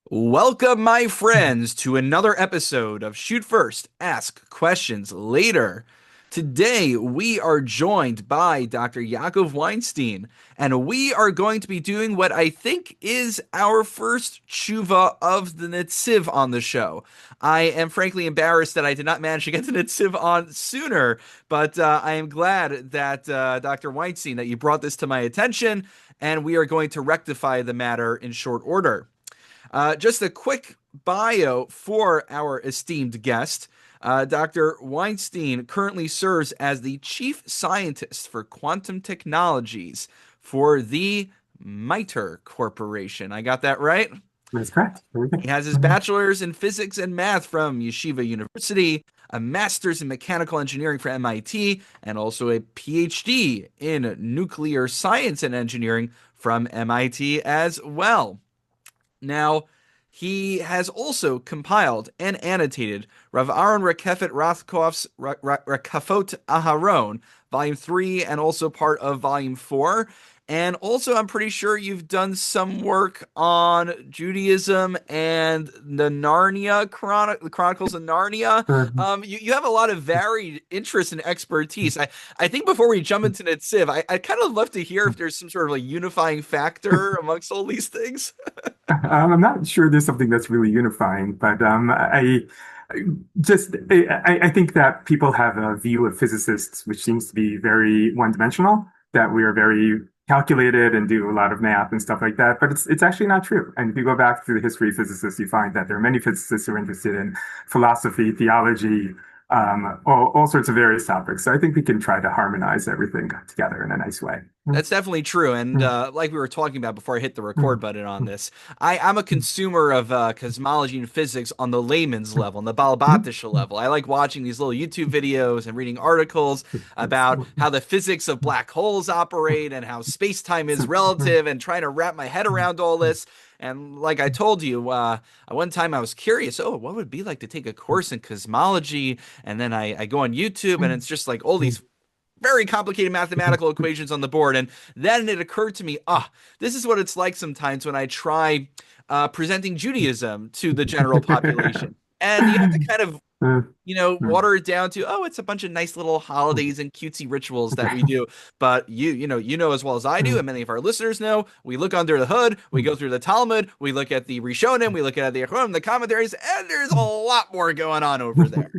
Welcome, my friends, to another episode of Shoot First, Ask Questions Later. Today, we are joined by Dr. Yaakov Weinstein, and we are going to be doing what I think is our first tshuva of the Netziv on the show. I am frankly embarrassed that I did not manage to get the Netziv on sooner, but I am glad that Dr. Weinstein, that you brought this to my attention, and we are going to rectify the matter in short order. Just a quick bio for our esteemed guest. Dr. Weinstein currently serves as the chief scientist for quantum technologies for the MITRE Corporation. I got that right? That's correct. Very He good. has his bachelor's in physics and math from Yeshiva University, a master's in mechanical engineering from MIT, and also a PhD in nuclear science and engineering from MIT as well. Now, he has also compiled and annotated Rav Aaron Rakefet Rothkopf's Rakafot Aharon, Volume 3, and also part of Volume 4. And also, I'm pretty sure you've done some work on Judaism and the the Chronicles of Narnia. Mhm. You have a lot of varied interests and expertise. I think before we jump into Netziv, I'd kind of love to hear if there's some sort of like unifying factor amongst all these things. I'm not sure there's something that's really unifying, but I think that people have a view of physicists which seems to be very one-dimensional, that we are very calculated and do a lot of math and stuff like that, but it's actually not true. And if you go back through the history of physicists, you find that there are many physicists who are interested in philosophy, theology, all sorts of various topics. So I think we can try to harmonize everything together in a nice way. That's definitely true. And Mm, like we were talking about before I hit the record mm, button on mm, this, I'm a mm, consumer of cosmology and physics on the layman's mm, level, on the mm, Balabatisha mm, level. I like watching these little YouTube videos and reading articles yes. about Mm, how the physics of mm, black holes mm. operate and how space-time is So, mm, relative and trying to wrap my head mm, around all mm, this. And like I told you, at one time I was curious, oh, what would it be like to take a course in cosmology? And then I go on YouTube and mm, it's just like all mm, these very complicated mm, mathematical equations on the board. And then it occurred to me, this is what it's like sometimes when I try presenting Judaism to the general population. And you have to kind of water it down to, oh, it's a bunch of nice little holidays and cutesy rituals that we do. But you know as well as I do, and many of our listeners know, we look under the hood, we go through the Talmud, we look at the Rishonim, we look at the Achronim, the commentaries, and there's a lot more going on over there.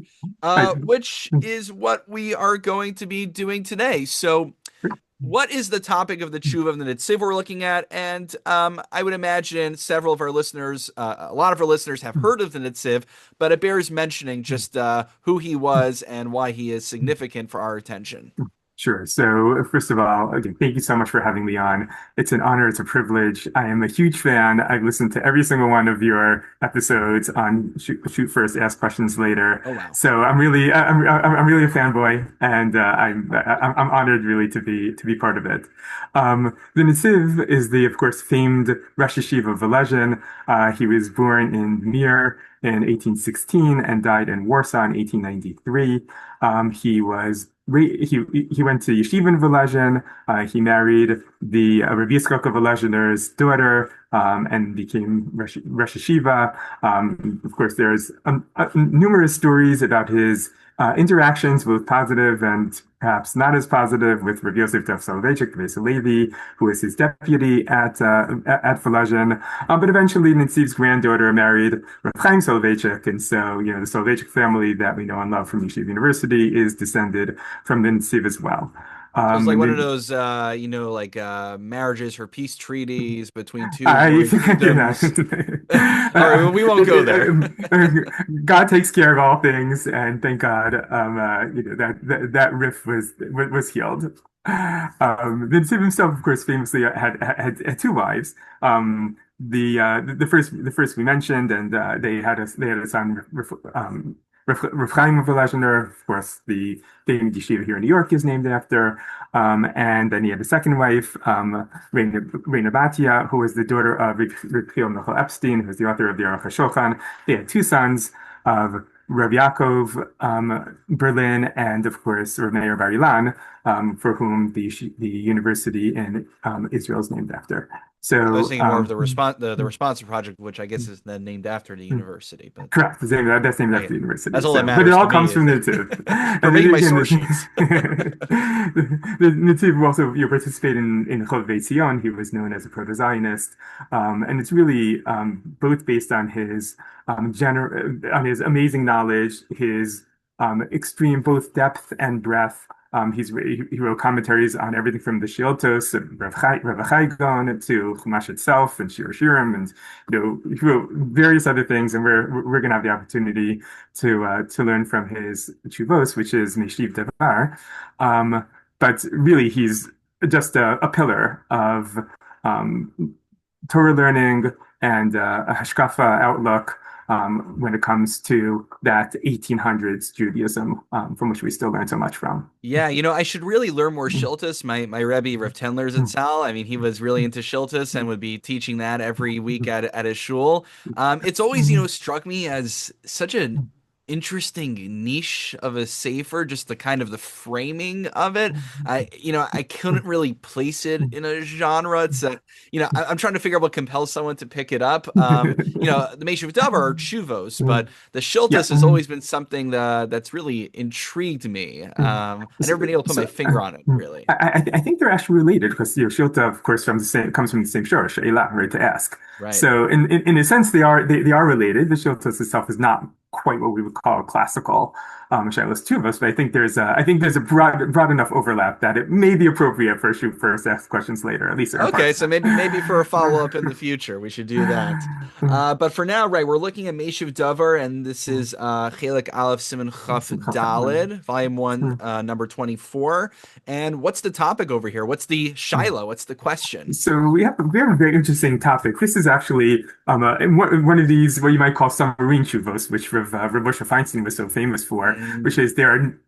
I, Which is what we are going to be doing today. So, what is the topic of the tshuva of the Netziv we're looking at? And I would imagine several of our listeners, a lot of our listeners have heard of the Netziv, but it bears mentioning just who he was and why he is significant for our attention. Sure. So, first of all, again, thank you so much for having me on. It's an honor. It's a privilege. I am a huge fan. I've listened to every single one of your episodes on Shoot First, Ask Questions Later. Oh, wow. So I'm really a fanboy, and I'm honored really to be part of it. The Netziv is the, of course, famed Rosh Yeshiva Volozhin. He was born in Mir in 1816 and died in Warsaw in 1893. He went to Yeshiva in Volozhin. He married the Rabbi Volozhiner's daughter and became Rosh Yeshiva. Of course, there's numerous stories about his interactions, both positive and perhaps not as positive, with Rabbi Yosef Dov Soloveitchik, Rebbe Levi, who was his deputy at Volozhin. But eventually, Netziv's granddaughter married Rav Chaim Soloveitchik, and so the Soloveitchik family that we know and love from Yeshiva University is descended from the Netziv as well. So it's like And one of they, those, like marriages for peace treaties between two I, warring you know, kingdoms. All right, well, we won't go there. God takes care of all things, and thank God, that rift was healed. The Tzib himself, of course, famously had two wives. The first we mentioned, and they had a son, Rav Chaim Volozhiner. Of course, the famed yeshiva here in New York is named after. And then he had a second wife, Reina Batia, who was the daughter of Rabbi Michal Epstein, who was the author of the Aruch HaShulchan. They had two sons of Rabbi Yaakov Berlin, and of course Rav Meir Bar Ilan, for whom the university in Israel is named after. I was So, thinking more of the responsive project, which I guess is then named after the university. But correct. That's named after hey, the university. that's all that So, but it matters to all me comes is from Netziv. for And then making my again, source sheets. the Netziv also participated in Chov Zion. He was known as a proto-Zionist, and it's really both based on his on his amazing knowledge, his extreme both depth and breadth. He wrote commentaries on everything from the Shieltos of Rav Chai Gon to Chumash itself and Shir Shirim, and he wrote various other things. And we're going to have the opportunity to learn from his Chuvos, which is Meishiv Davar. But really, he's just a pillar of Torah learning and a hashkafa outlook when it comes to that 1800s Judaism, from which we still learn so much from. Yeah, I should really learn more Shiltus. My Rebbe, Rav Tendler's at Sal. I mean, he was really into Shiltus and would be teaching that every week at his shul. It's always, struck me as such an interesting niche of a sefer, just the kind of the framing of it. I couldn't really place it in a genre. It's I'm trying to figure out what compels someone to pick it up. The Meishiv Davar are chuvos, but the Shiltus Yeah. has always been something that's really intrigued me. I So, never been able to put my so finger on it, really. I think they're actually related because Shilta, of course, comes from the same shorish, Eila, right, to ask. Right. So in a sense, they are related. The Shilta itself is not quite what we would call classical Shilas Tuvos, but I think there's a broad enough overlap that it may be appropriate for shoot first, ask questions later, at least there are Okay, parts. so maybe for a follow-up in the future, we should do that. But for now, right, we're looking at Meishiv Davar, and this is Chelik Aleph Siman Chaf Dalid, Volume 1, number 24. And what's the topic over here? What's the Shiloh? What's the question? So we have a very interesting topic. This is actually one of these what you might call submarine chuvos, which Rav Moshe Feinstein was so famous for, which Mm, is there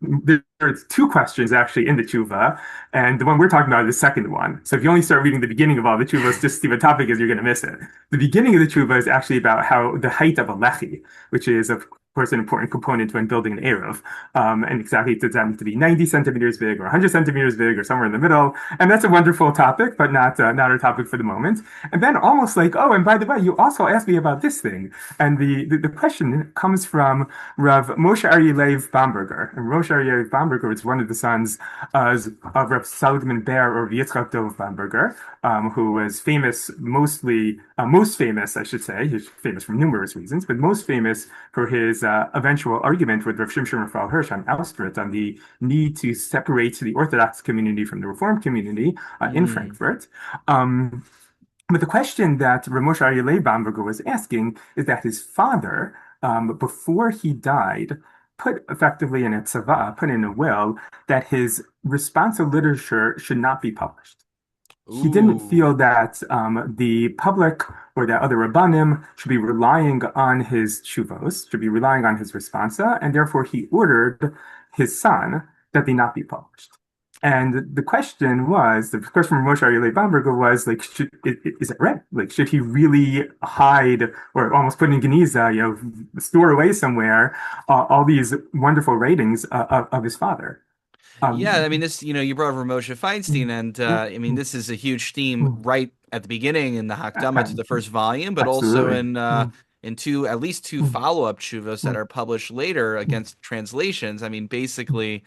are two questions actually in the chuva, and the one we're talking about is the second one. So if you only start reading the beginning of all the chuvos, just to see what topic is, you're going to miss it. The beginning of the chuva is actually about how the height of a lechi, which is of course an important component when building an eruv, and exactly does that need to be 90 centimeters big or 100 centimeters big or somewhere in the middle? And that's a wonderful topic, but not our topic for the moment. And then almost like, oh, and by the way, you also asked me about this thing. And the question comes from Rav Moshe Aryeh Leib Bamberger. And Moshe Aryeh Bamberger is one of the sons of Rav Salomon Ber or Yitzchak Dov Bamberger, who was famous most famous, I should say. He's famous for numerous reasons, but most famous for his eventual argument with Rav Shimshon Raphael Hirsch on Austerlitz on the need to separate the Orthodox community from the Reform community in mm. Frankfurt. Um, but the question that Ramosh Aryeh Bamberger was asking is that his father, before he died, put effectively in a tzava, put in a will, that his responsive literature should not be published. He didn't Ooh. feel that the public or that other rabbanim should be relying on his shuvos, should be relying on his responsa, and therefore he ordered his son that they not be published. And the question was, the question from Moshe Aryeh Bamberger was like, is it right? Like, should he really hide or almost put in Geniza, store away somewhere all these wonderful writings of his father? Yeah, I mean Um, this, you brought over Moshe Feinstein, and I mean this is a huge theme right at the beginning in the Hakdama to the first volume, but also Absolutely. in at least two follow-up shuvos that are published later against translations. I mean, basically,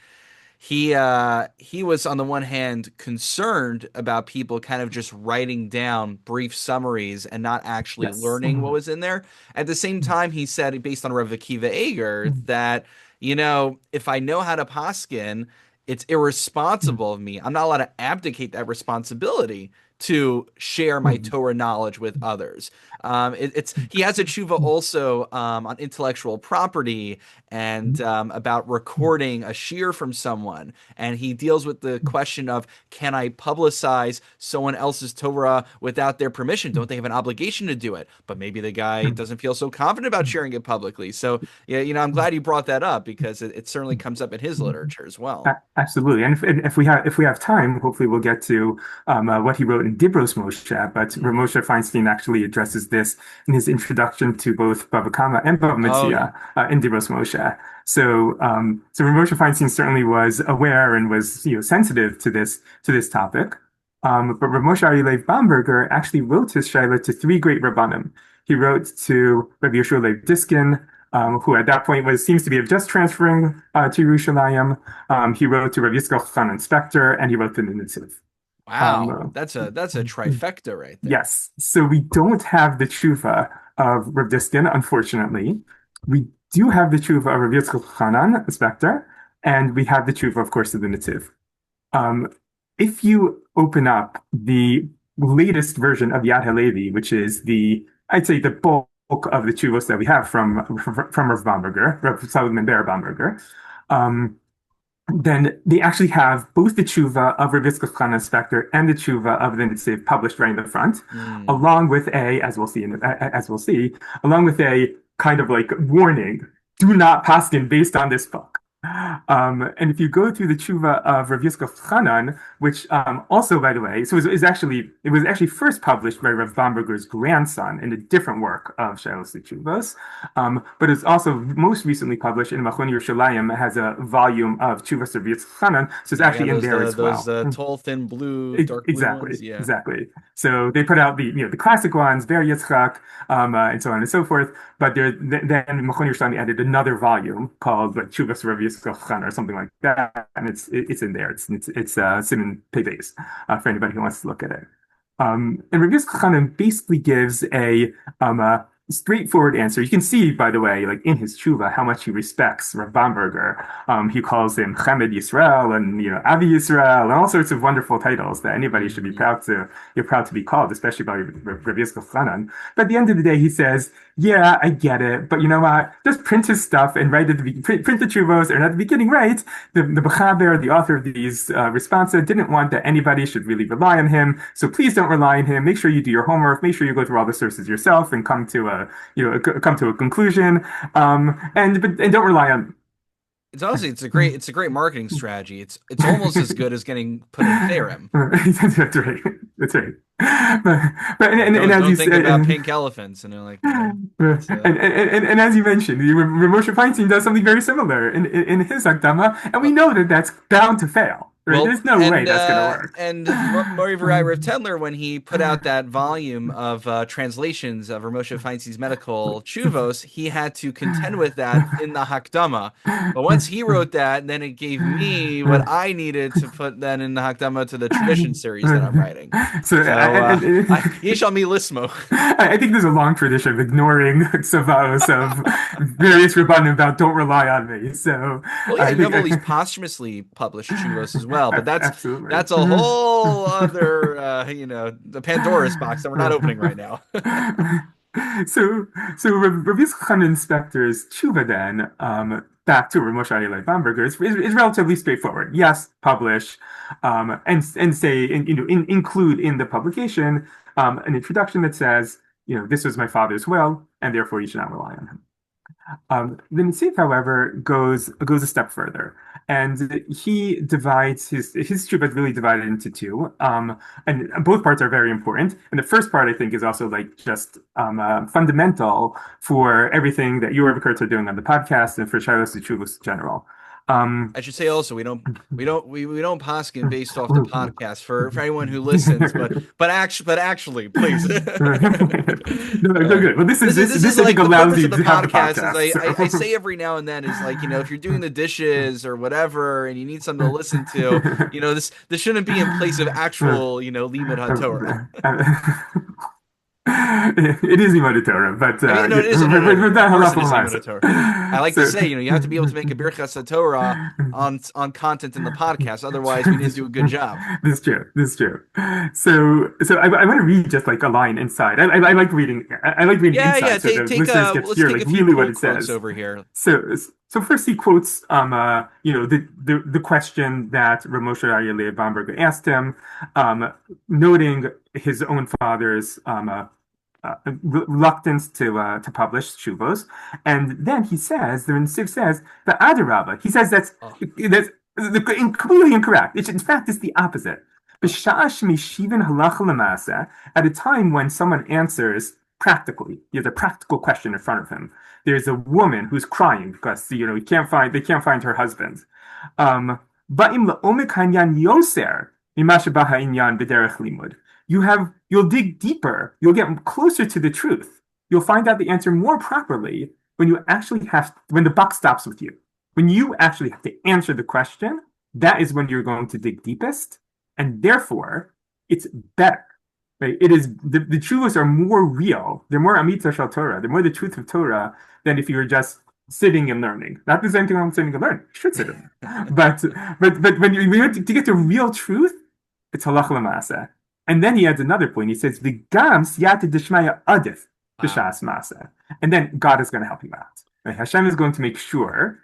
he was on the one hand concerned about people kind of just writing down brief summaries and not actually Yes. learning what was in there. At the same time, he said, based on Rav Akiva Eger, that if I know how to poskin, it's irresponsible of me. I'm not allowed to abdicate that responsibility to share my Torah knowledge with others. It's he has a tshuva also on intellectual property and about recording a shear from someone, and he deals with the question of can I publicize someone else's Torah without their permission? Don't they have an obligation to do it? But maybe the guy doesn't feel so confident about sharing it publicly. So yeah, I'm glad you brought that up because it certainly comes up in his literature as well. Absolutely. And if we have time, hopefully we'll get to what he wrote in Dibros Moshe. But Mm. Moshe Feinstein actually addresses this in his introduction to both Bava Kama and Bava Oh yeah. Metzia in Dibros Moshe. So Moshe Feinstein certainly was aware and was sensitive to this topic. But Rav Moshe Aryeh Bamberger actually wrote his Shaila to three great Rabbanim. He wrote to Rabbi Yeshua Leib Diskin, who at that point seems to be just transferring to Yerushalayim. He wrote to Rabbi Yitzchak Chanan Spector, and he wrote to the Netziv. Wow, Um, that's a trifecta right there. yes, so we don't have the tshuva of Rav Diskin, unfortunately. We do have the tshuva of Rabbi Yitzchak Chanan Spector, and we have the tshuva, of course, of the Netziv. Um, if you open up the latest version of Yad Halevi, which is I'd say the bulk of the chuvos that we have from Rav Bamberger, Rav Solomon Ber Bamberger, um, then they actually have both the tshuva of Rav Yitzchak Chana Spector and the tshuva of the Netziv published right in the front, Mm. along with along with a kind of like warning: do not paskin based on this book. And if you go through the tshuva of Rav Yitzchak Chanan, which also, by the way, it was actually first published by Rav Bamberger's grandson in a different work of Shilos Tshuvos, but it's also most recently published in Machon Yerushalayim. It has a volume of Tshuvos of Rav Yitzchak Chanan, so it's Yeah, actually in there as those well. tall, thin blue, dark blue ones. Exactly, Yeah. exactly. So they put out the classic ones, Ber Yitzchak, and so on and so forth. But then Machon Yerushalayim added another volume called Tshuvos Rav Yitzchak Chanan or something like that, and it's in there. It's Simon Peves for anybody who wants to look at it. And Rav Yitzchak Chanan basically gives a straightforward answer. You can see, by the way, like in his tshuva, how much he respects Rav Bamberger. He calls him Chamed Yisrael and Avi Yisrael and all sorts of wonderful titles that anybody should be Mhm. proud to be called, especially by Rav Yitzchak Chanan. But at the end of the day, he says, "Yeah, I get it, but you know what? Just print his stuff and print the tshuvos, and at the beginning, right? The Mechaber, the author of these responsa, didn't want that anybody should really rely on him. So please don't rely on him. Make sure you do your homework. Make sure you go through all the sources yourself and come to a conclusion. And don't rely on." It's honestly, it's a great marketing strategy. It's almost as good as getting put in Theorem. That's right. That's right. But, but and as Don't you think said, about pink elephants, and they're like, it's and as you mentioned, Moshe Feinstein does something very similar in his Akdama, and we well, know that that's bound to fail. Right? well, There's no way that's going to work. Mori Rav Tendler, when he put out that volume of translations of Moshe Feinstein's medical chuvos, he had to contend with that in the Hakdama. But once he wrote that, then it gave me what I needed to put then in the Hakdama to the tradition series that I'm writing. So So Yesh al mi lismo. I think there's a long tradition of ignoring Savos of various Rabbanim about don't rely on me. So Well, yeah, I you have think all these posthumously published chuvos as well, but absolutely. that's a whole other the Pandora's box that we're not opening right now. So, Rav Yitzchak Inspector's tshuva then, back to Rav Moshe Aryeh Bamberger is relatively straightforward. Yes, publish, and say, include in the publication, an introduction that says, this was my father's will, and therefore you should not rely on him. The Netziv, however, goes a step further, and he divides his tshuva is really divided into two, and both parts are very important. And the first part, I think, is also like just fundamental for everything that you, Rav Kurtz, are doing on the podcast and for Shiloh's Tshuvos in general. Um, I should say also we don't poskin based off the podcast for anyone who listens, but actually, please. No, good. Well, This is I think like the allows purpose you of the to have the podcast is podcast. I say every now and then is like, if you're doing the dishes or whatever and you need something to listen to, this shouldn't be in place of actual, limud HaTorah. It is Limud Torah, but I mean, no, it is. No, no, but of that course it halacha is Limud Torah. I like to So, say, you have to be able to make a birchas Torah on content in the podcast. Otherwise, we didn't do a good job. this is true. This is true. So I want to read just like a line inside. I like reading. I like reading Yeah, yeah. inside, so the Take listeners get to let's hear take like a few really what quote it quotes says. over here. So first he quotes the question that Rav Moshe Aryeh Bamberger asked him, noting his own father's reluctance to publish shuvos, and then he says, the Netziv says, the Adarabba. He says Oh, completely incorrect. In fact, it's the opposite. B'sha'ash meshivin halacha lema'aseh, at a time when someone answers practically, there's a practical question in front of him. There's a woman who's crying because they can't find her husband. Ba'im la'omek hanyan yoser. You'll dig deeper, you'll get closer to the truth. You'll find out the answer more properly when the buck stops with you. When you actually have to answer the question, that is when you're going to dig deepest, and therefore it's better. Right? It is the truths are more real. They're more amitza shel Torah. They're more the truth of Torah than if you were just sitting and learning. Not the same thing I'm sitting and learning. You should sit and learn. But when to get to real truth, it's halach l'maaseh. And then he adds another point. He says, "V'gam siyata d'shmaya adif Wow. b'shas maaseh." And then God is going to help you out. Right? Hashem is going to make sure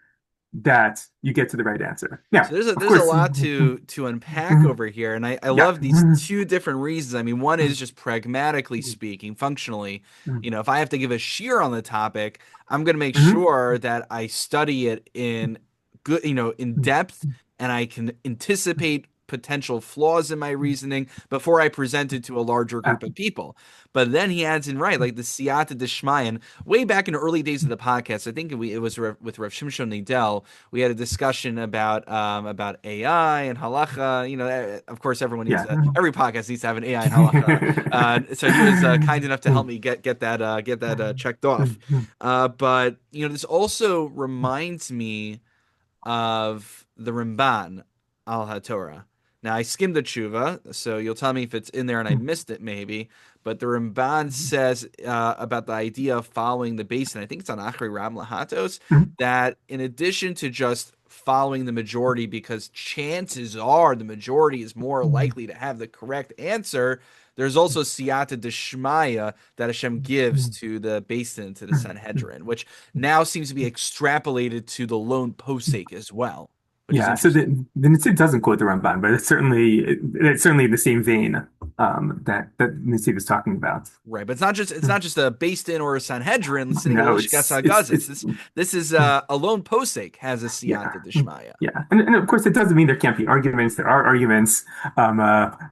that you get to the right answer. So Now, there's a of there's a course, lot to unpack over here, and I yeah. love these two different reasons. I mean, one is just pragmatically speaking, functionally, if I have to give a sheer on the topic, I'm going to make sure that I study it in good, in depth, and I can anticipate potential flaws in my reasoning before I present it to a larger group of people. But then he adds in right, like the siyata d'shmaya, and way back in the early days of the podcast, I think it was with Rav Shimshon Nidel, we had a discussion about AI and halacha. Of course, everyone needs Yeah. every podcast needs to have an AI and halacha. So he was kind enough to help me get that checked off. But this also reminds me of the Ramban al HaTorah. Now I skimmed the tshuva, so you'll tell me if it's in there and I missed it maybe. But the Ramban says about the idea of following the basin. I think it's on Achri Ram Lahatos, that in addition to just following the majority, because chances are the majority is more likely to have the correct answer, there's also siyata deshmaya that Hashem gives to the basin, to the Sanhedrin, which now seems to be extrapolated to the lone posek as well, which is Yeah, so interesting. the Netziv doesn't quote the Ramban, but it's certainly the same vein that Netziv is talking about. Right, but it's not just a based in or a Sanhedrin sitting at No, Lishkas Hagazis. This is a lone posek has a yeah, siyata deshmaya. yeah, and of course it doesn't mean there can't be arguments. There are arguments.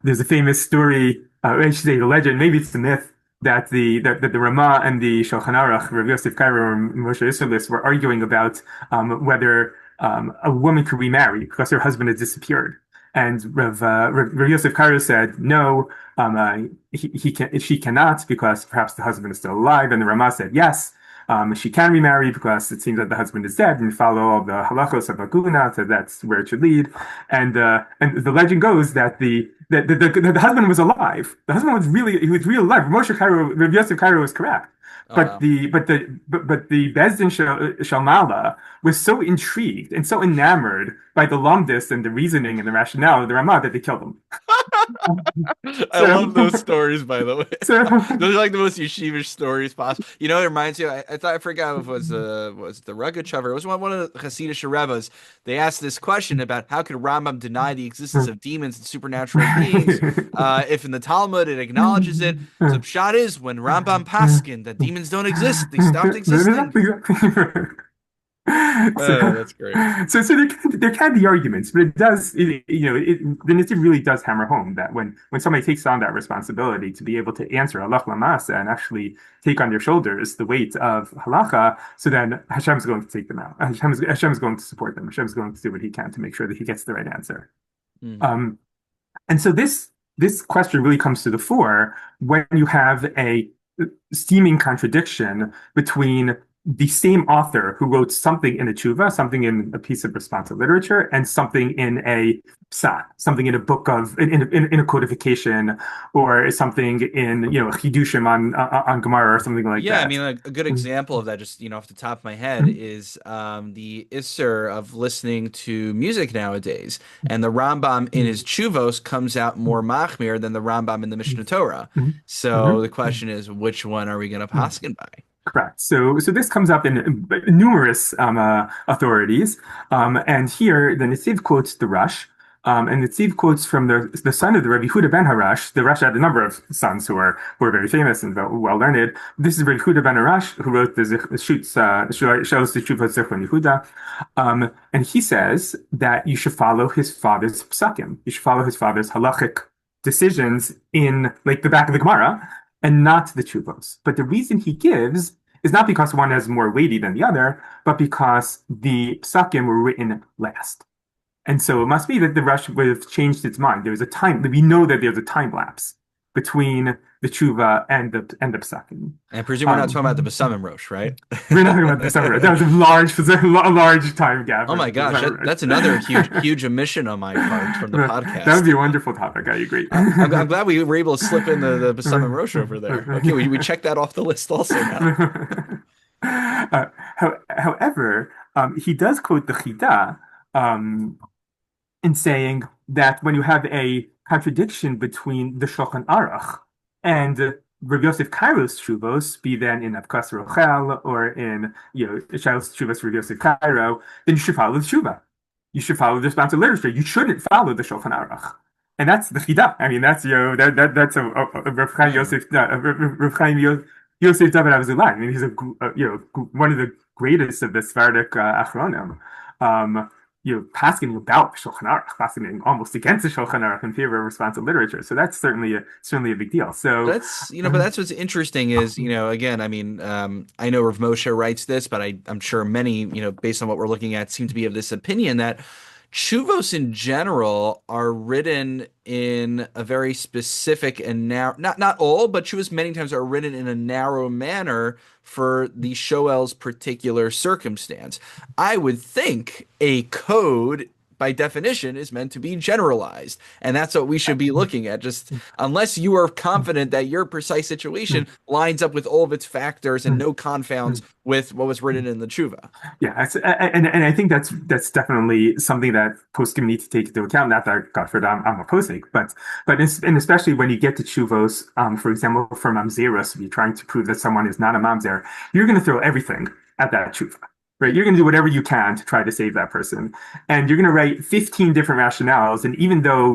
There's a famous story, I should say the legend, maybe it's the myth that the Ramah and the Shulchan Aruch, Rabbi Yosef Karo and Moshe Isserlis were arguing about whether a woman could remarry because her husband had disappeared. And Rav Yosef Karo said, no, she cannot because perhaps the husband is still alive. And the Ramah said, yes, she can remarry because it seems that the husband is dead and follow all the halachos of Aguna, so that's where it should lead. And the legend goes that the husband was alive. The husband he was real alive. Moshe Cairo, Rav Yosef Cairo was correct. Oh But wow. the Bezdin Shalmala was so intrigued and so enamored by the lumdis and the reasoning and the rationale of the Ramah that they killed him. I love those stories, by the way. So, Those are like the most yeshivish stories possible. It reminds you. I thought I forgot if it was the Rogachover. It was one of the Hasidic Rebbe's. They asked this question about how could Rambam deny the existence of demons and supernatural beings if in the Talmud it acknowledges it. So the pshat is when Rambam paskin that demons don't exist, they stopped existing. So, Oh, that's great. so there can be arguments, but the Netziv really does hammer home that when somebody takes on that responsibility to be able to answer halach lamasa and actually take on their shoulders the weight of halacha, so then Hashem is going to take them out. Hashem is going to support them. Hashem is going to do what he can to make sure that he gets the right answer. Hmm. Um, and so this question really comes to the fore when you have a seeming contradiction between the same author who wrote something in a tshuva, something in a piece of responsive literature, and something in a psak, something in a book in a codification, or something in chidushim on Gemara or something like Yeah, I that. mean, a good example of that, just off the top of my head, is the isser of listening to music nowadays. And the Rambam in his Chuvos comes out more machmir than the Rambam in the Mishnah Torah. So the question is, which one are we going to paskin by? Correct. So this comes up in numerous authorities, and here the Netziv quotes the Rush, and Netziv quotes from the son of the Rabbi Huda ben Harash. The Rush had a number of sons who are very famous and well learned. This is Rabbi Huda ben Harash who wrote the shows the Shuvot Zichron Yehuda, and he says that you should follow his father's psakim. You should follow his father's halachic decisions in like the back of the Gemara and not the chuvos. But the reason he gives is not because one is more weighty than the other, but because the psakim were written last. And so it must be that the Rush would have changed its mind. There's a time, we know that there's a time lapse between the tshuva and the psakim. And presume we're not talking about the Um, Besamim Rosh, right? we're not talking about the summer. That was a large time gap Oh for my the gosh, summer. that's another huge omission on my part from the That would podcast. be a wonderful topic. I agree. I'm glad we were able to slip in the Besamim Rosh over there. Okay, we checked that off the list also now. However, he does quote the Chida, um, in saying that when you have a contradiction between the Shulchan Aruch and Rabbi Yosef Kairo's Shuvos, be then in Avkas Rochel or in Shailos Shuvos Rabbi Yosef Kairo, then you should follow the Shuva. You should follow the responsive literature. You shouldn't follow the Shulchan Aruch. And that's the Chida. I mean, that's that's a Rav Chaim Hmm. Yosef Rav Chaim Yosef David Avzulai. I mean, he's one of the greatest of the Sephardic Achronim. Um, pasking about Shulchan Aruch, pasking almost against the Shulchan Aruch in favor of responsive literature. So that's certainly a big deal. So, But that's what's interesting is, again, I mean, I know Rav Moshe writes this, but I'm sure many, based on what we're looking at, seem to be of this opinion that Chuvos in general are written in a very specific and narrow, not all, but Chuvos many times are written in a narrow manner for the Shoel's particular circumstance. I would think a code by definition is meant to be generalized, and that's what we should be looking at. Just unless you are confident that your precise situation lines up with all of its factors and no confounds with what was written in the Chuva. yeah, and I think that's definitely something that poskim need to take into account. Not that, God forbid, I'm a posik, and especially when you get to chuvos, for example, from mamzeros, if you're trying to prove that someone is not a mamzer, you're going to throw everything at that chuva. Right, you're going to do whatever you can to try to save that person, and you're going to write 15 different rationales. And even though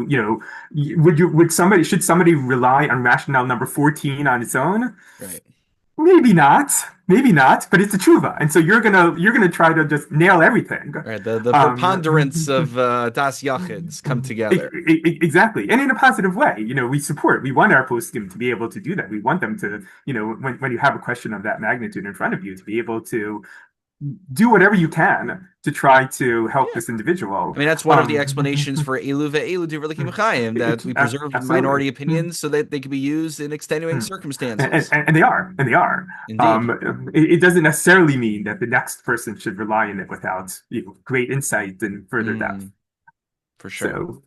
should somebody rely on rationale number 14 on its own? Right. Maybe not, but it's a tshuva, and so you're gonna try to just nail everything. Right. The preponderance Um, of Das Yachids come together. exactly, and in a positive way. We want our poskim to be able to do that. We want them to, when you have a question of that magnitude in front of you, to be able to do whatever you can to try to help Yeah. this individual. I mean, that's one of the explanations for Elu ve'elu divrei l'kimachayim, that we preserve Absolutely. minority opinions so that they can be used in extenuating circumstances. And they are. Indeed. It doesn't necessarily mean that the next person should rely on it without great insight and further depth. Mm, for sure.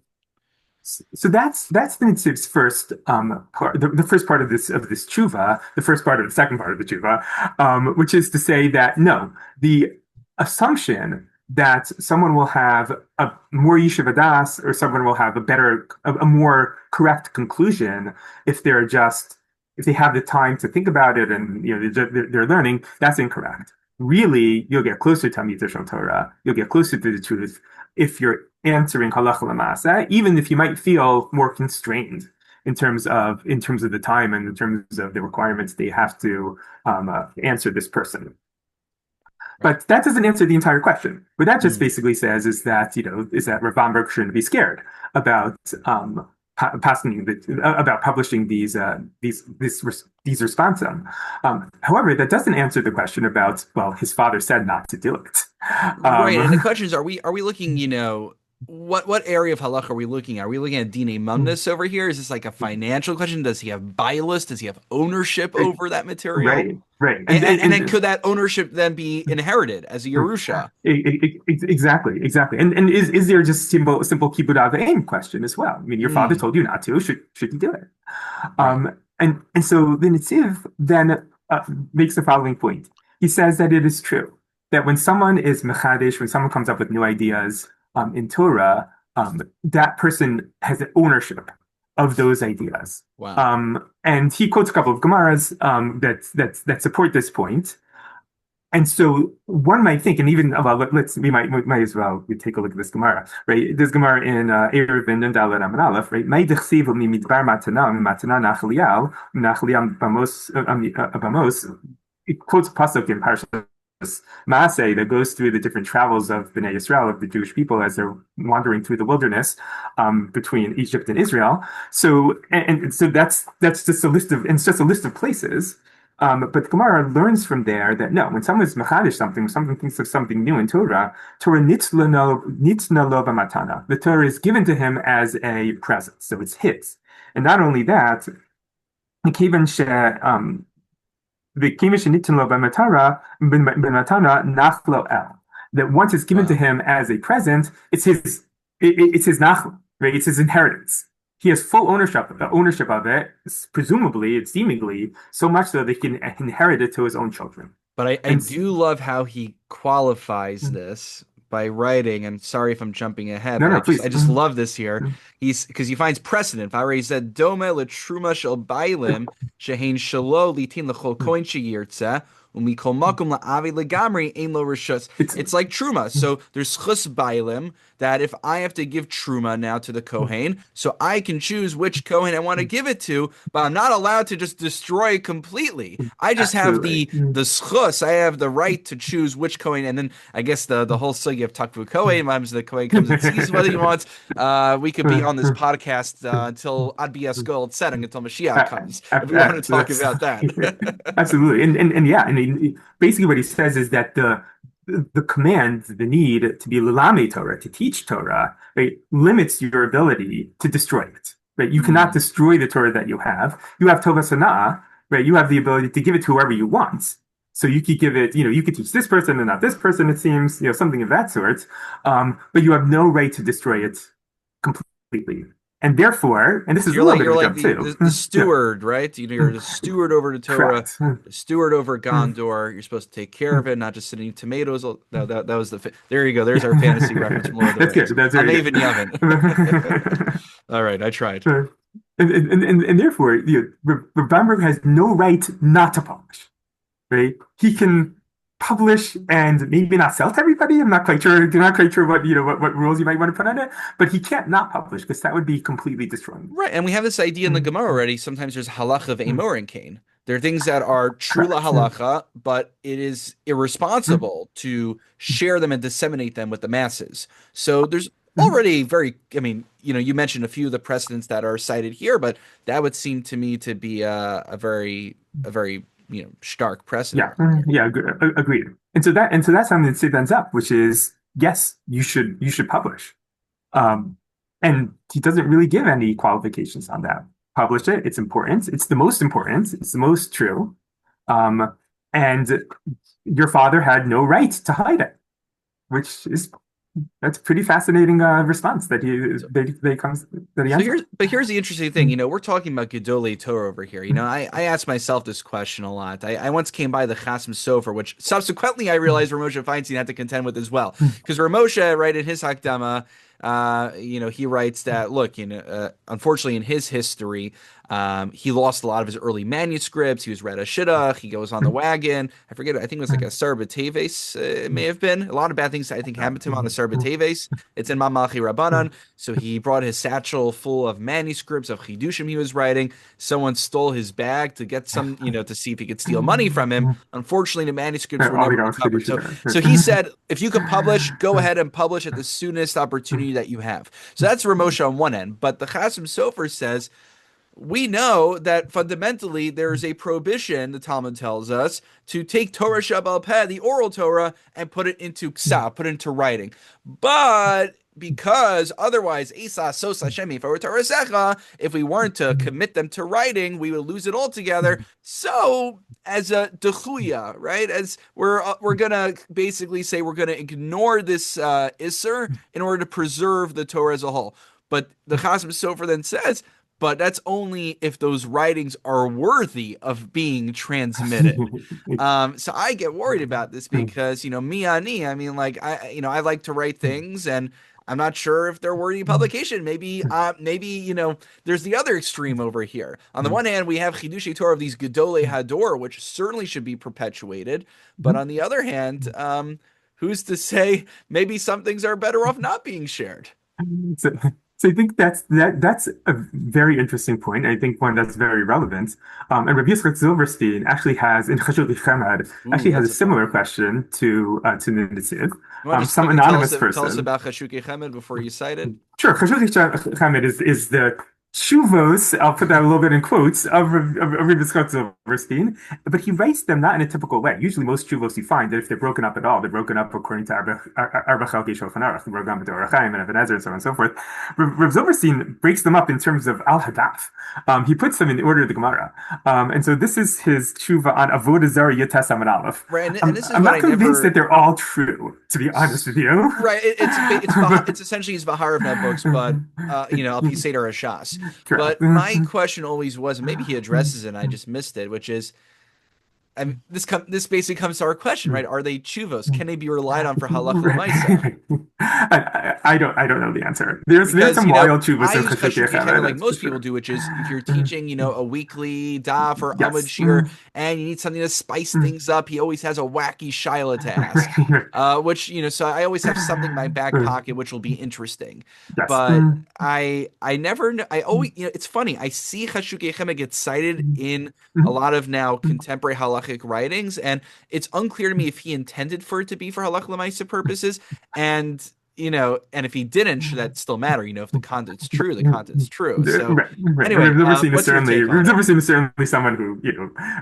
So, so that's the Netziv's first part, the first part of this tshuva, the first part of the second part of the tshuva, which is to say that no, the assumption that someone will have a more yeshiva das or someone will have a more correct conclusion if if they have the time to think about it and they're learning, that's incorrect. Really, you'll get closer to Mitzvah Torah, you'll get closer to the truth if you're answering halacha l'maaseh, even if you might feel more constrained in terms of the time and in terms of the requirements they have to answer this person. Right. But that doesn't answer the entire question. What that just Mm. basically says is that Rav Bamberg shouldn't be scared about about publishing these responsum. However, that doesn't answer the question about, well, his father said not to do it. Right. And the Um, question is, are we looking, what area of halakha are we looking at? Are we looking at Dine Mumnus over here? Is this like a financial question? Does he have bias? Does he have ownership over that material? right, And then could that ownership then be inherited as a Yerusha? exactly. And is there just simple kibbud av v'ein question as well? I mean, your father Mm, told you not to. Should you do it? right. And so the Netziv then makes the following point. He says that it is true that when someone is mechadish, when someone comes up with new ideas in Torah, that person has an ownership of those ideas. Wow. And he quotes a couple of Gemaras that support this point. And so one might think, and even well, we might as well take a look at this Gemara, right? This Gemara in Eruvin and Dalet Amud Aleph, right? May dechsiv midbar matana nachlial bamos. It quotes a pasuk in Parashat Maaseh that goes through the different travels of Bnei Yisrael, of the Jewish people, as they're wandering through the wilderness between Egypt and Israel. So, and so that's just a list of, and it's just a list of places. But Gemara learns from there that no, when someone is mechadish something, when someone thinks of something new in Torah, Torah nitzna lo b'matana. The Torah is given to him as a present, so it's his. And not only that, מכיוון ש... וכיוון שניתן לו במתנה נח לו אל. That once it's given to Wow. him as a present, it's his nachla, right? It's his inheritance. He has full ownership of it, presumably, it's seemingly, so much so that he can inherit it to his own children. But I And do love how he qualifies this by writing. I'm sorry if I'm jumping ahead, no, but no, I please. just love this here. He's because he finds precedent. He said, "Dome letruma shel bailim shehein shelo litin lechol koin sheyirtza umikol makom la'avi legamri ein lo rishus." It's It's like truma. So there's chus bailim that if I have to give truma now to the kohen, so I can choose which kohen I want to give it to, but I'm not allowed to just destroy it completely. I just have absolutely. the schus. I have the right to choose which kohen, and then I guess the whole sugi of takvu kohen. Sometimes the kohen comes and sees whether he wants. We could be on this podcast until Ad Biaskol setting until Mashiach comes if we want to talk That's about that. absolutely, and yeah, and basically what he says is that the command, the need to be lilame Torah, to teach Torah, right, limits your ability to destroy it. Right, you cannot Hmm. destroy the Torah that you have. You have Tova Sana'ah, right? You have the ability to give it to whoever you want. So you could give it, you could teach this person and not this person, it seems, something of that sort. But you have no right to destroy it completely. And therefore, and this So is a little bit you're of a like jump too. the Yeah, steward, right? You're the steward over the Torah, correct. the steward over Gondor. You're supposed to take care of it, not just sitting tomatoes. No, that was there you go. There's our fantasy reference from Lord of the That's good. Rings. That's I'm very Avon Yavin. good. All right, I tried. And therefore, Bamberg has no right not to publish, right? He can publish and maybe not sell to everybody. I'm not quite sure. I'm not quite sure what rules you might want to put on it, but he can't not publish because that would be completely destroying. Right, and we have this idea in the Gemara already. Sometimes there's halacha of Amor and Cain. There are things that are true la Correct. halacha, but it is irresponsible to share them and disseminate them with the masses. So there's already I mean, you mentioned a few of the precedents that are cited here, but that would seem to me to be a very, stark precedent. Yeah, yeah, agreed. And so that's something that Sid ends up, which is yes, you should publish. Um, and he doesn't really give any qualifications on that. Publish it. It's important. It's the most important. It's the most true. Um, and your father had no right to hide it, which is that's a pretty fascinating response that he So, they comes that he So answers. here's the interesting thing. We're talking about Gedolei Torah over here. I asked myself this question a lot. I once came by the Chasm Sofer, which subsequently I realized Ramosha Feinstein had to contend with as well. Because Ramosha, right, in his Hakdama, he writes that, look, unfortunately in his history, he lost a lot of his early manuscripts. He was read a shidduch. He goes on the wagon. I forget. I think it was like a Sarbateves. It may have been a lot of bad things. I think happened to him on the Sarbateves. It's in Mamachi Rabbanan. So he brought his satchel full of manuscripts of chidushim he was writing. Someone stole his bag to get some, to see if he could steal money from him. Unfortunately, the manuscripts were All we never got was recovered. Kedusha So he said, if you can publish, go ahead and publish at the soonest opportunity that you have. So that's Ramosha on one end. But the Chasam Sofer says, we know that fundamentally there's a prohibition, the Talmud tells us, to take Torah Shabbal Peh, the oral Torah, and put it into ksav, put it into writing. But because otherwise, Esa Sos Hashemi for Torah Secha, if we weren't to commit them to writing, we would lose it altogether. So, as a dechuya, right? As we're gonna basically say we're gonna ignore this Isser in order to preserve the Torah as a whole. But the Chasam Sofer then says, but that's only if those writings are worthy of being transmitted. So I get worried about this because, me ani, I mean, like I like to write things and I'm not sure if they're worthy of publication. Maybe, there's the other extreme over here. On the one hand, we have Chidushei Torah of these Gedolei Hador, which certainly should be perpetuated. But on the other hand, who's to say maybe some things are better off not being shared? So, so I think that's a very interesting point. I think one that's very relevant. And Rabbi Yitzchak Silverstein actually has in Chashul Chamed Ooh, actually has a that's a fun similar one. question to Netziv. You want to just Some quickly anonymous tell us person. about Chashuki Chemed before you cite it? Sure, Chashul Chamed is the Shuvos, I'll put that a little bit in quotes, of Rebbe Silverstein, but he writes them not in a typical way. Usually, most Shuvos you find that if they're broken up at all, they're broken up according to Arba Chalkei Shulchan Aruch, they're broken up into Orach Chaim and Even Ezra and so on and so forth. Reb Silverstein breaks them up in terms of Al Hadaf. He puts them in the order of the Gemara. And so this is his tshuva on Avodah Zarah Yates Amud Aleph. Right, and this is I'm what not I convinced that never. they're all true, to be honest with you. Right, it's essentially his Vaharavna books, but Al Peseder Hashas. Correct. But my question always was, and maybe he addresses it, and I just missed it, which is, I mean, this basically comes to our question, right? Are they chuvos? Can they be relied on for halacha lemaisa? Right. I don't know the answer. There's Because some wild I chuvas of use Chashukei chashukei chemah Chemed, like that's for most people sure. do, which is if you're teaching, a weekly daf or amud Yes. shir, and you need something to spice things up, he always has a wacky shaila to ask. Which so I always have something in my back pocket which will be interesting. Yes. But I never I always it's funny. I see chashukei chemah get cited in a lot of now contemporary halachic writings, and it's unclear to me if he intended for it to be for halacha lemaisa purposes, and and if he didn't, should that still matter? If the content's true, the content's true. So Right, right. anyway, Is what's your certainly take on it? someone who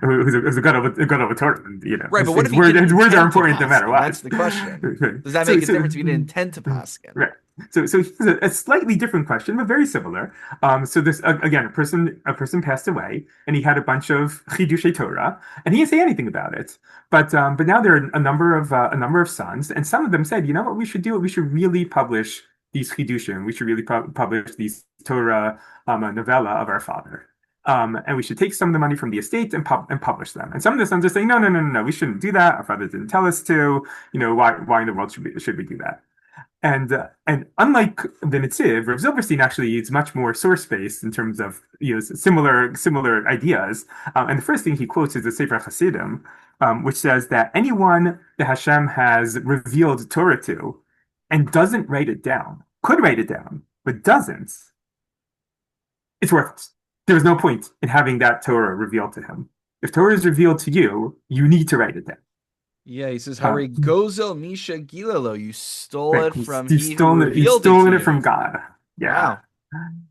who's a god of a Torah, and Right, but what if his he didn't words are intend to important no matter paskin? what. That's the question. Right. Does that So make a so difference if he didn't intend to paskin? right. So here's a slightly different question, but very similar. So this again, a person passed away, and he had a bunch of chidushei Torah, and he didn't say anything about it. But now there are a number of sons, and some of them said, you know what we should do? We should really publish these chidushim. We should really publish these Torah novella of our father. And we should take some of the money from the estate and publish them. And some of the sons are saying, no, no, no, no, no, we shouldn't do that. Our father didn't tell us to. Why in the world should we do that? And unlike the Netziv, Rav Zilberstein actually is much more source-based in terms of similar ideas. And the first thing he quotes is the Sefer Hasidim, which says that anyone that Hashem has revealed Torah to and doesn't write it down, could write it down, but doesn't, it's worthless. There's no point in having that Torah revealed to him. If Torah is revealed to you, you need to write it down. Yeah, he says, Uh, Hari gozel misha gilalo. You stole right. it from You've he who stolen, you've revealed it to stolen it from you. God. Yeah. Wow.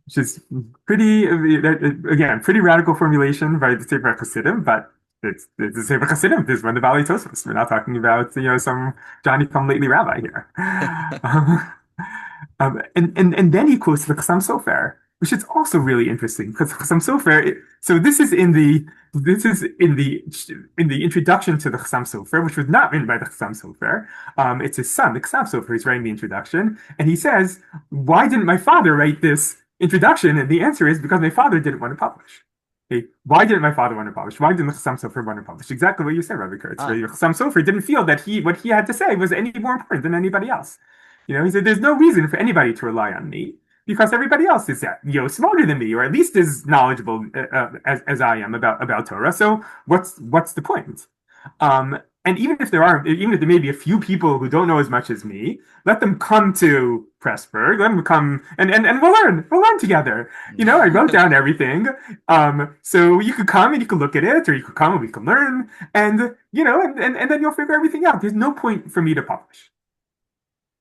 Which is pretty, again, pretty radical formulation by the Sefer Hasidim, but it's the Sefer Hasidim. This is one of the Bali Tosfos. We're not talking about some Johnny come lately rabbi here. And then he quotes the Chassam Sofer, which is also really interesting because Chassam Sofer. So this is in the introduction to the Chassam Sofer, which was not written by the Chassam Sofer. It's his son, the Chassam Sofer, who's writing the introduction, and he says, "Why didn't my father write this introduction?" And the answer is because my father didn't want to publish. Okay, why didn't my father want to publish? Why didn't the Chassam Sofer want to publish? Exactly what you said, Rabbi Kurtz. Ah, Right? Chassam Sofer didn't feel that what he had to say was any more important than anybody else. He said, "There's no reason for anybody to rely on me because everybody else is smarter than me, or at least as knowledgeable as I am about Torah. So what's the point?" And even if there may be a few people who don't know as much as me, let them come to Pressburg. Let them come and we'll learn. We'll learn together. I wrote down everything. So you could come and you could look at it, or you could come and we can learn. And then you'll figure everything out. There's no point for me to publish.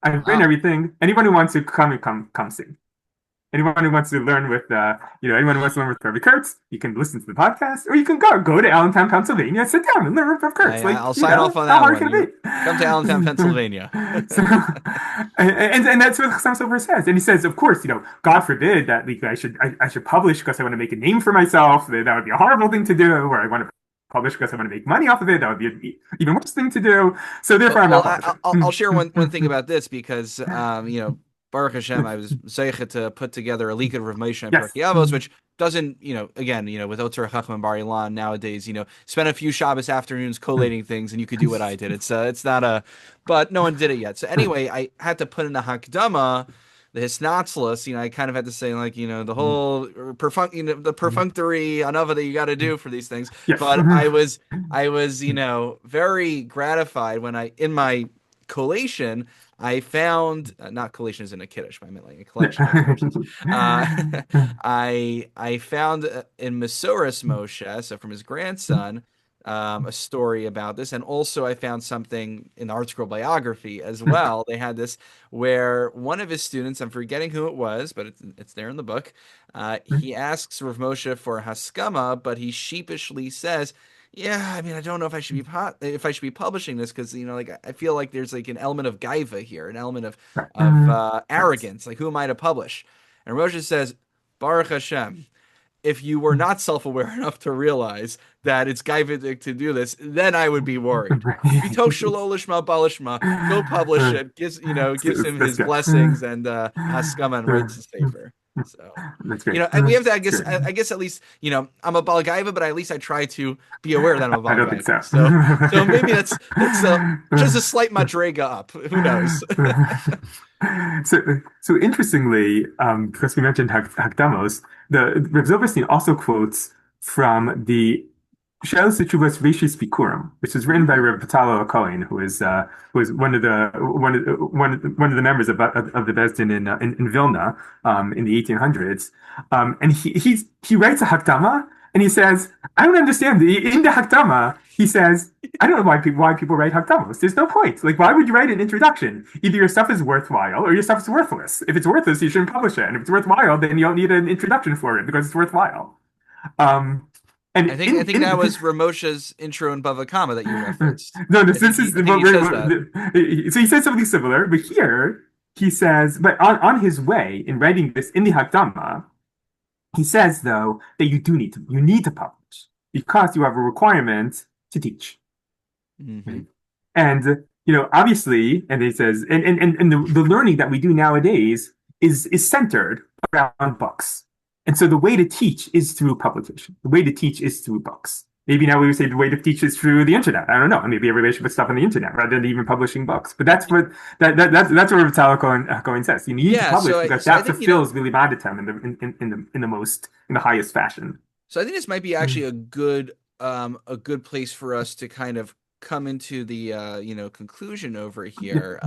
I've written wow. everything. Anyone who wants to come see. Anyone who wants to learn with, anyone who wants to learn with Rabbi Kurtz, you can listen to the podcast, or you can go to Allentown, Pennsylvania, sit down and learn with Rabbi Kurtz. I'll sign off on How that hard one. can You it come to Allentown, Pennsylvania. so, and that's what Chassam Sofer says. And he says, of course, God forbid that I should publish because I want to make a name for myself. That would be a horrible thing to do. Or I want to publish because I want to make money off of it. That would be an even worse thing to do. So therefore, I'm Well, not publishing. I'll share one thing about this because Baruch Hashem, I was zeichet to put together a leak of Rav Moshe and Yes. Pirkei Avos, which doesn't, again, with Otzar Chacham and Bar Ilan nowadays, spend a few Shabbos afternoons collating things, and you could do what I did. It's not but no one did it yet. So anyway, I had to put in the Hakdama, the Hisnatzlus, I kind of had to say the whole the perfunctory anava that you got to do for these things. Yes. But I was very gratified when in my collation I found not collation is in a kiddush, but I meant like a collection of collations. I found in Mesoras Moshe, so from his grandson, a story about this. And also, I found something in the article biography as well. They had this where one of his students, I'm forgetting who it was, but it's there in the book. He asks Rav Moshe for haskama, but he sheepishly says, "Yeah, I mean, I don't know if I should be if I should be publishing this because like I feel like there's like an element of gaiva here, an element of Right. arrogance. Like, who am I to publish?" And Moshe says, "Baruch Hashem." If you were not self-aware enough to realize that it's gaivic to do this, then I would be worried. Bitoch shelo lishma balishma, go publish it. Gives him That's his good. blessings and haskama and writes his paper. So, That's great. and we have to, That's great. I guess at least, I'm a balgaiva, but at least I try to be aware that I'm a I don't think balgaiva. so. So maybe that's just a slight madrega up. Who knows? So interestingly, because we mentioned Hakdamos, the Reb Zilberstein also quotes from the Shel Sitruvas Rishis Bikurim, which was written by Hmm. Reb Patalo Cohen, who is one of the members of the Bezdin in Vilna in the 1800s, and he writes a Hakdama, and he says, I don't understand in the Hakdama. He says, I don't know why people write Hakdamos. There's no point. Like, why would you write an introduction? Either your stuff is worthwhile or your stuff is worthless. If it's worthless, you shouldn't publish it. And if it's worthwhile, then you don't need an introduction for it because it's worthwhile. Um, and I think that was Ramosha's intro in Bava Kama that you referenced. no, I this, think this he is I think he says that. so he says something similar, but here he says, but on his way in writing this in the Hakdama, he says though that you need to publish because you have a requirement to teach. Hmm. Right? And obviously, and he says, and the learning that we do nowadays is centered around books. And so the way to teach is through publication. The way to teach is through books. Maybe now we would say the way to teach is through the internet. I don't know. Maybe everybody should put stuff on the internet rather than even publishing books. But that's what Vitalik Cohen says. You need to Yeah, publish because so I that think fulfills really Madatem in the highest fashion. this might be actually a good place for us to kind of come into the conclusion over here.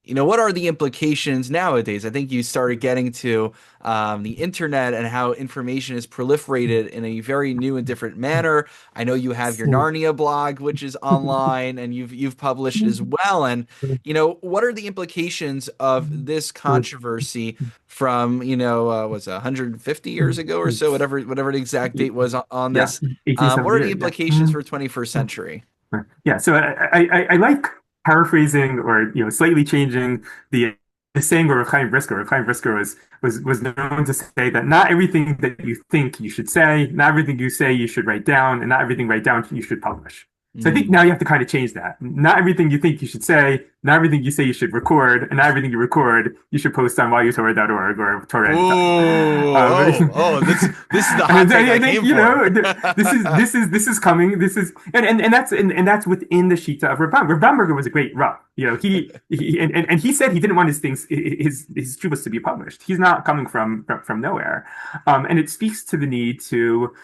What are the implications nowadays? I think you started getting to the internet and how information is proliferated in a very new and different manner. I know you have your Narnia blog, which is online, and you've published as well. And what are the implications of this controversy from was it 150 years ago or so, whatever the exact date was on Yeah, this? What are the 1878. implications for 21st century? Yeah, so I like paraphrasing or slightly changing the saying of Rav Chaim Brisker. Rav Chaim Brisker was known to say that not everything that you think you should say, not everything you say you should write down, and not everything write down you should publish. So I think now Mm. you have to kind of change that. Not everything you think you should say, not everything you say you should record, and not everything you record you should post on YUTorah.org or Torah anytime. This is the hot And take I I think came for. this is coming. This is and that's within the Shita of Rav Bamberger. Rav Bamberger was a great Rav. And he said he didn't want his tshuvos to be published. He's not coming from nowhere, and it speaks to the need to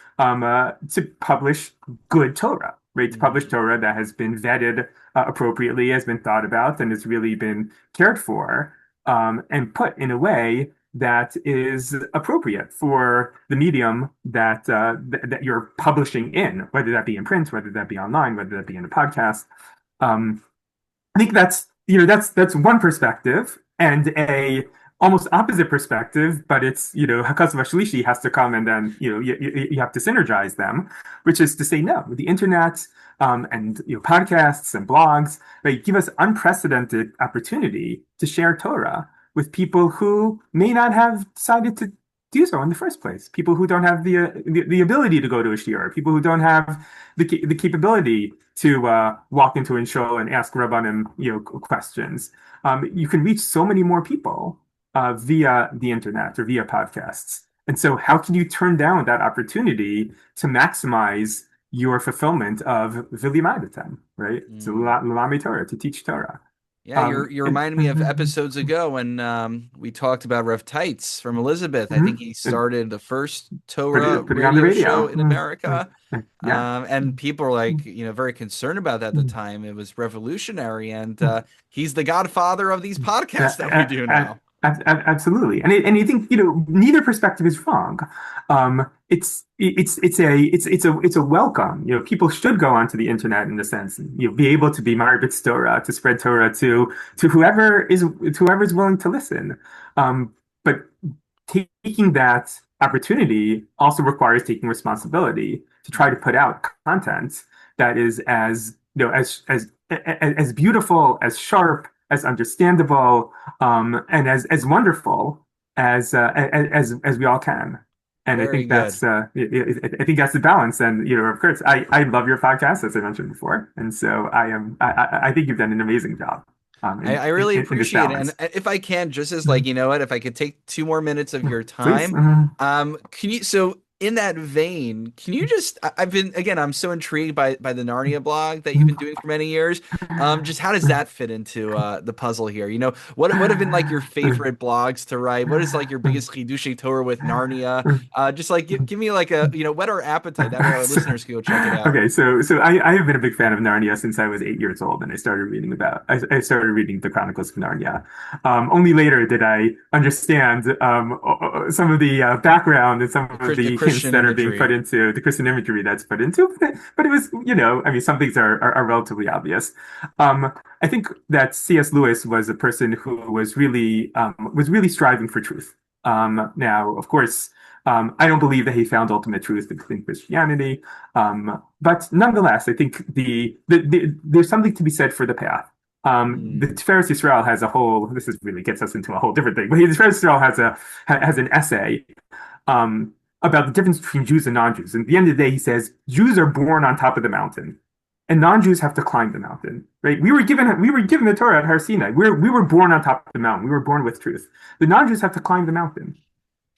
publish good Torah, right? To publish Mhm. Torah that has been vetted appropriately, has been thought about, and has really been cared for, and put in a way that is appropriate for the medium that you're publishing in, whether that be in print, whether that be online, whether that be in a podcast. Um, I think that's one perspective and a almost opposite perspective, but it's Hakazu Vashlishi has to come and then you have to synergize them, which is to say no, the internet and podcasts and blogs, they give us unprecedented opportunity to share Torah with people who may not have decided to do so in the first place. People who don't have the ability to go to a shiur, people who don't have the capability to walk into a shul and ask rabbanim questions. You can reach so many more people via the internet or via podcasts. And so, how can you turn down that opportunity to maximize your fulfillment of Vilimadatem, right? To Mm. Lalami Torah, to teach Torah. Yeah, you're And reminding me of episodes ago when we talked about Rev Tights from Elizabeth. I think he and started the first Torah putting on the radio show radio. in America. Yeah. And people were like, very concerned about that at the time. It was revolutionary, and he's the godfather of these podcasts that we do And, now. Absolutely, and I think neither perspective is wrong. It's a welcome. People should go onto the internet in a sense, be able to be Marbitz Torah, to spread Torah to whoever's willing to listen. But taking that opportunity also requires taking responsibility to try to put out content that is as beautiful, as sharp, as understandable, and as wonderful as we all can. And I Very think good. I think that's the balance. And of course, I love your podcast as I mentioned before, and so I think you've done an amazing job I really in this appreciate it. And balance. if I can, just as like, you know what, if I could take 2 more minutes of your Please. time, can you, so in that vein, can you just, I've been, again, I'm so intrigued by the Narnia blog that you've been doing for many years. Just how does that fit into the puzzle here? What have been like your favorite blogs to write? What is like your biggest chidushei Torah with Narnia? Just like give me like a, whet our appetite. That way our So, listeners can go check it out. okay, so I have been a big fan of Narnia since I was 8 years old, and I started reading the Chronicles of Narnia. Only later did I understand some of the background and some of The the hints Christian that are being put imagery. into the Christian imagery that's put into it. But it was, I mean, some things are relatively obvious. I think that C.S. Lewis was a person who was really striving for truth. Now, of course. I don't believe that he found ultimate truth in Christianity, but nonetheless, I think there's something to be said for the path. The Mm, Tiferes Yisrael has a whole. This is really gets us into a whole different thing. But the Tiferes Yisrael has an essay about the difference between Jews and non-Jews. And at the end of the day, he says Jews are born on top of the mountain, and non-Jews have to climb the mountain. Right? We were given the Torah at Har Sinai. We were born on top of the mountain. We were born with truth. The non-Jews have to climb the mountain.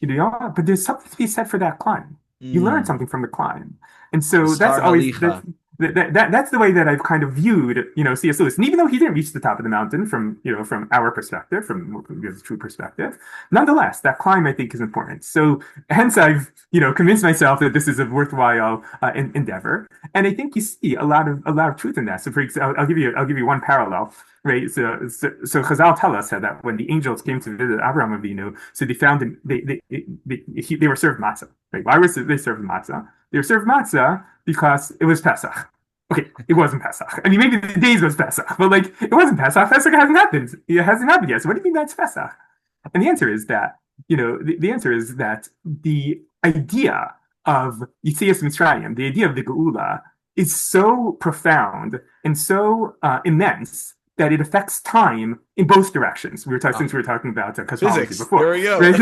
But there's something to be said for that climb. You learn mm. something from the climb, and so that's Sar always that's Halicha. that's the way that I've kind of viewed C.S. Lewis. And even though he didn't reach the top of the mountain from our perspective, from his true perspective, nonetheless, that climb I think is important. So hence I've convinced myself that this is a worthwhile endeavor, and I think you see a lot of truth in that. So for example, I'll give you one parallel. Right, so Chazal tell us that when the angels came to visit Abraham Avinu, so they found him. They were served matzah. Right? Why were they served matzah? They were served matzah because it was Pesach. Okay, it wasn't Pesach. I mean, maybe the days was Pesach, but like it wasn't Pesach. Pesach hasn't happened. It hasn't happened yet. So what do you mean that's Pesach? And the answer is that the answer is that the idea of Yitzias Mitzrayim, the idea of the Geula, is so profound and so immense that it affects time in both directions. Ah, Since we were talking about cosmology physics. There before, we go. right?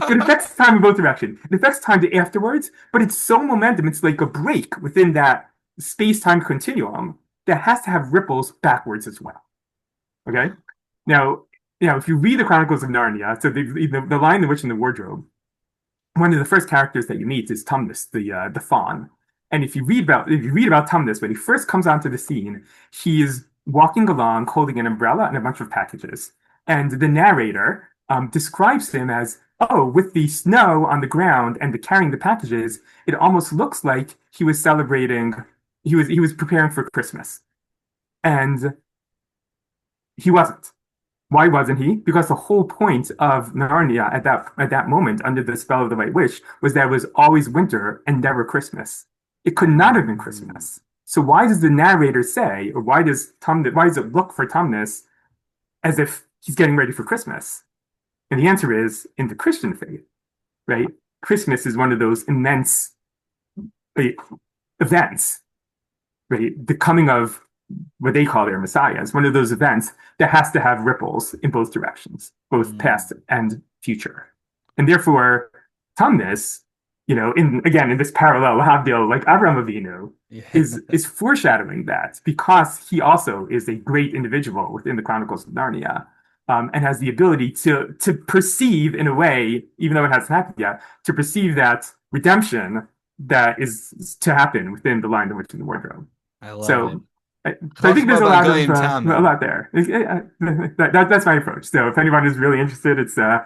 It affects time in both directions. It affects time to afterwards, but it's so momentum. It's like a break within that space-time continuum that has to have ripples backwards as well. Okay. Now, if you read the Chronicles of Narnia, so the Lion, the Witch, and the Wardrobe, one of the first characters that you meet is Tumnus, the fawn. And if you read about Tumnus, when he first comes onto the scene, he's walking along holding an umbrella and a bunch of packages. And the narrator describes him as, oh, with the snow on the ground and the carrying the packages, it almost looks like he was celebrating. He was preparing for Christmas, and he wasn't. Why wasn't he? Because the whole point of Narnia at that moment, under the spell of the White Witch, was that it was always winter and never Christmas. It could not have been Mm. Christmas. So why does the narrator say, or why does it look for Tumnus as if he's getting ready for Christmas? And the answer is in the Christian faith, right? Christmas is one of those immense uh, events, right? The coming of what they call their Messiah is one of those events that has to have ripples in both directions, both Mm. past and future. And therefore, Tumnus, in this parallel Havdil, like Avraham Avinu, Yeah. is foreshadowing that because he also is a great individual within the Chronicles of Narnia, and has the ability to perceive in a way, even though it hasn't happened yet, to perceive that redemption that is to happen within the Lion, the Witch, and the Wardrobe. I love it. So, so I think there's Chochmah Bagoyim a Tamu. lot there. That's my approach. So if anyone is really interested, it's the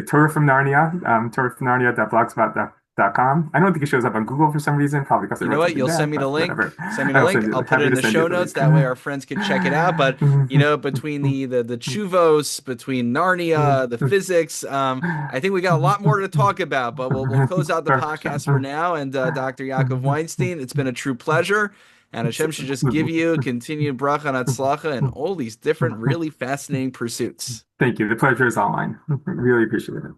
Torah from Narnia, Torah from Narnia.blogspot.com. I don't think it shows up on Google for some reason, probably because I You know wrote what? something You'll send bad, me the but link. whatever. Send me the I'll link. send you, I'll put it happy in to the send you show the notes. link. That way our friends can check it out. But between the chuvos, between Narnia, the physics, I think we got a lot more to talk about. But we'll close out the podcast for Sure. now. And Dr. Yaakov Weinstein, it's been a true pleasure. And Hashem should just give you continued bracha and atzlacha and all these different, really fascinating pursuits. Thank you. The pleasure is all mine. Really appreciate it.